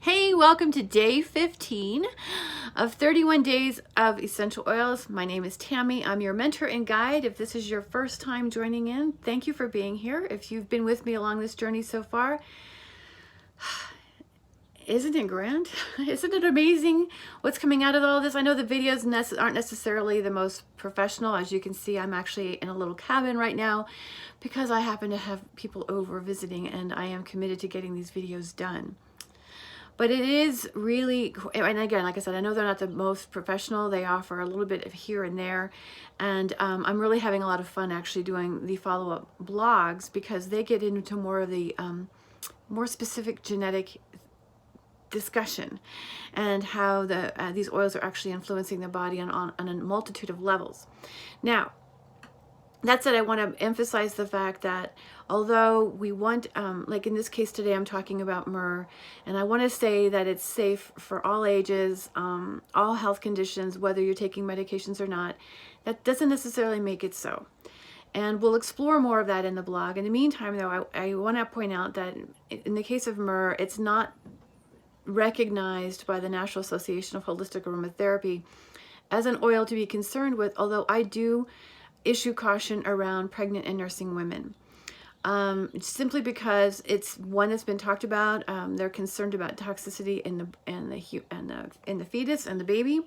Hey, welcome to day 15 of 31 days of essential oils. My name is Tammy. I'm your mentor and guide. If this is your first time joining in, thank you for being here. If you've been with me along this journey so far, isn't it grand? Isn't it amazing what's coming out of all this? I know the videos aren't necessarily the most professional. As you can see, I'm actually in a little cabin right now because I happen to have people over visiting, and I am committed to getting these videos done. But it is really, and again, like I said, I know they're not the most professional. They offer a little bit of here and there. And I'm really having a lot of fun actually doing the follow-up blogs because they get into more of the more specific genetic discussion and how these oils are actually influencing the body on a multitude of levels. Now, that said, I want to emphasize the fact that although we want, like in this case today, I'm talking about myrrh, and I want to say that it's safe for all ages, all health conditions, whether you're taking medications or not. That doesn't necessarily make it so. And we'll explore more of that in the blog. In the meantime, though, I want to point out that in the case of myrrh, it's not recognized by the National Association of Holistic Aromatherapy as an oil to be concerned with, although I do issue caution around pregnant and nursing women, simply because it's one that's been talked about. They're concerned about toxicity in the fetus and the baby,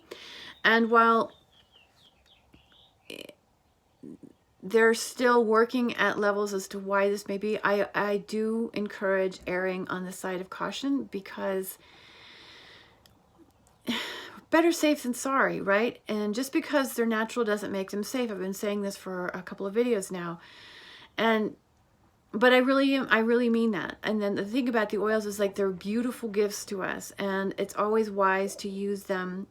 and while they're still working at levels as to why this may be, I do encourage erring on the side of caution because better safe than sorry, right? And just because they're natural doesn't make them safe. I've been saying this for a couple of videos now. But I really mean that. And then the thing about the oils is like they're beautiful gifts to us, and it's always wise to use them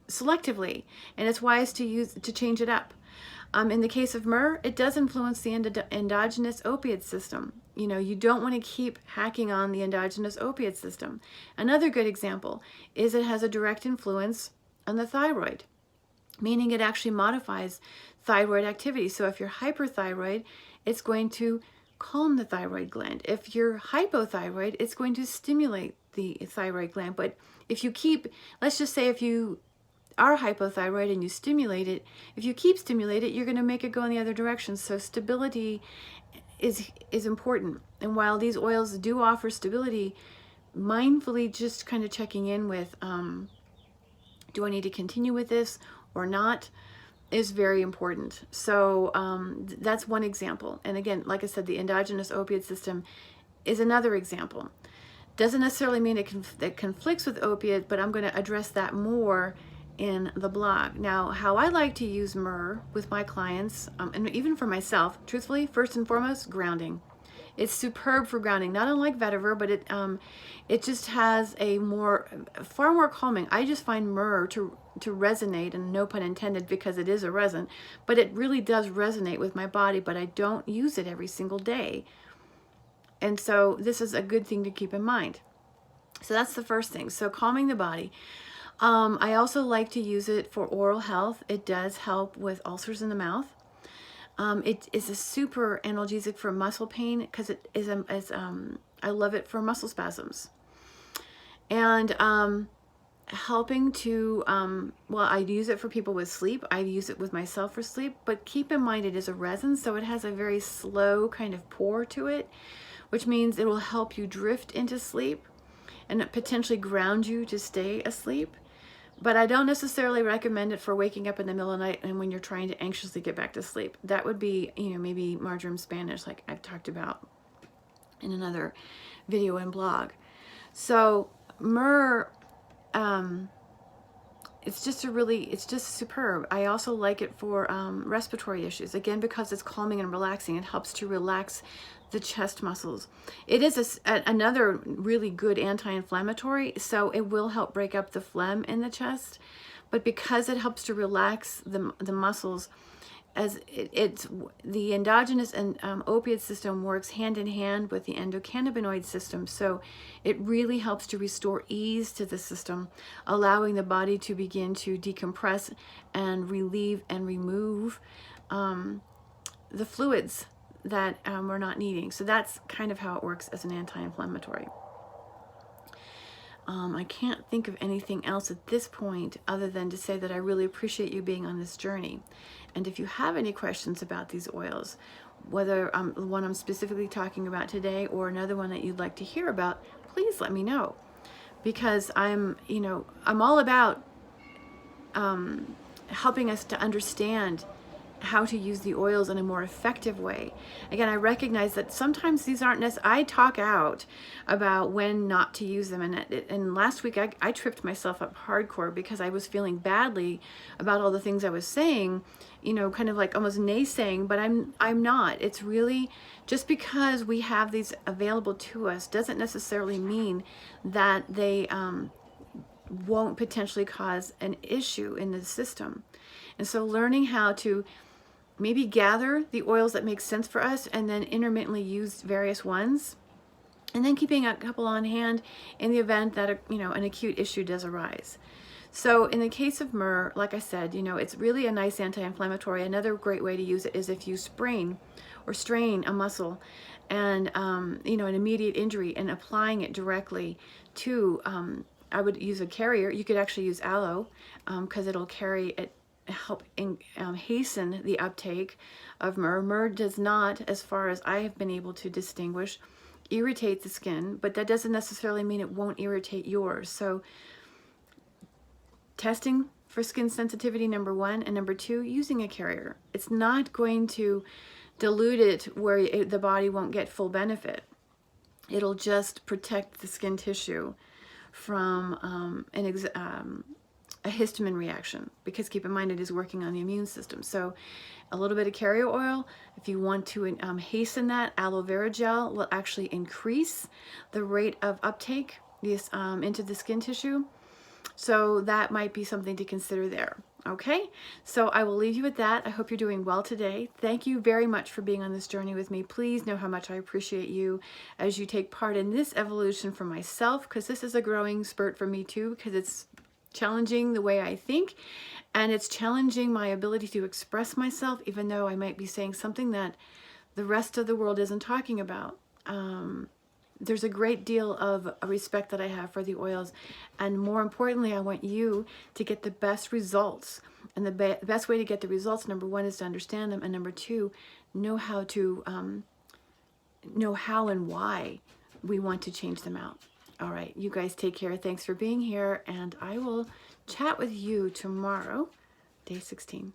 selectively, and it's wise to change it up. In the case of myrrh, it does influence the endogenous opiate system. You know, you don't want to keep hacking on the endogenous opiate system. Another good example is it has a direct influence on the thyroid, meaning it actually modifies thyroid activity. So if you're hyperthyroid, it's going to calm the thyroid gland. If you're hypothyroid, it's going to stimulate the thyroid gland. But if you keep, let's just say if you are hypothyroid and you stimulate it, if you keep stimulate it, you're going to make it go in the other direction. So stability is important. And while these oils do offer stability, mindfully just kind of checking in with, do I need to continue with this or not, is very important. So that's one example. And again, like I said, the endogenous opiate system is another example. Doesn't necessarily mean it conflicts with opiate, but I'm going to address that more in the blog. Now, how I like to use myrrh with my clients, and even for myself, truthfully, first and foremost, grounding. It's superb for grounding, not unlike vetiver, but it just has a far more calming. I just find myrrh to resonate, and no pun intended because it is a resin, but it really does resonate with my body, but I don't use it every single day. And so this is a good thing to keep in mind. So that's the first thing. So calming the body. I also like to use it for oral health. It does help with ulcers in the mouth. It is a super analgesic for muscle pain because it is I love it for muscle spasms. And helping to, well, I use it for people with sleep. I use it with myself for sleep, but keep in mind it is a resin, so it has a very slow kind of pour to it, which means it will help you drift into sleep and potentially ground you to stay asleep. But I don't necessarily recommend it for waking up in the middle of the night and when you're trying to anxiously get back to sleep. That would be, you know, maybe marjoram Spanish, like I've talked about in another video and blog. So myrrh, it's just superb. I also like it for respiratory issues. Again, because it's calming and relaxing, it helps to relax the chest muscles. It is another really good anti-inflammatory, so it will help break up the phlegm in the chest. But because it helps to relax the muscles, as it's the endogenous and opiate system works hand in hand with the endocannabinoid system, so it really helps to restore ease to the system, allowing the body to begin to decompress and relieve and remove the fluids that we're not needing. So that's kind of how it works as an anti-inflammatory. I can't think of anything else at this point other than to say that I really appreciate you being on this journey. And if you have any questions about these oils, whether the one I'm specifically talking about today or another one that you'd like to hear about, please let me know. Because I'm all about helping us to understand how to use the oils in a more effective way. Again, I recognize that sometimes these aren't necessary. I talk out about when not to use them, and last week I tripped myself up hardcore because I was feeling badly about all the things I was saying, kind of like almost naysaying, but I'm not. It's really just because we have these available to us doesn't necessarily mean that they won't potentially cause an issue in the system. And so learning how to maybe gather the oils that make sense for us and then intermittently use various ones, and then keeping a couple on hand in the event that an acute issue does arise. So in the case of myrrh, like I said, it's really a nice anti-inflammatory. Another great way to use it is if you sprain or strain a muscle and an immediate injury, and applying it directly to I would use a carrier. You could actually use aloe because it'll carry it, help hasten the uptake of myrrh. Myrrh does not, as far as I have been able to distinguish, irritate the skin, but that doesn't necessarily mean it won't irritate yours. So testing for skin sensitivity, number one, and number two, using a carrier. It's not going to dilute it where the body won't get full benefit. It'll just protect the skin tissue from a histamine reaction, because keep in mind it is working on the immune system. So a little bit of carrier oil, if you want to hasten that, aloe vera gel will actually increase the rate of uptake into the skin tissue. So that might be something to consider there. Okay, so I will leave you with that. I hope you're doing well today. Thank you very much for being on this journey with me. Please know how much I appreciate you as you take part in this evolution for myself, because this is a growing spurt for me too, because it's challenging the way I think, and it's challenging my ability to express myself, even though I might be saying something that the rest of the world isn't talking about. There's a great deal of respect that I have for the oils, and more importantly, I want you to get the best results. And the best way to get the results, number one, is to understand them, and number two, know how and why we want to change them out. All right, you guys take care. Thanks for being here, and I will chat with you tomorrow, day 16.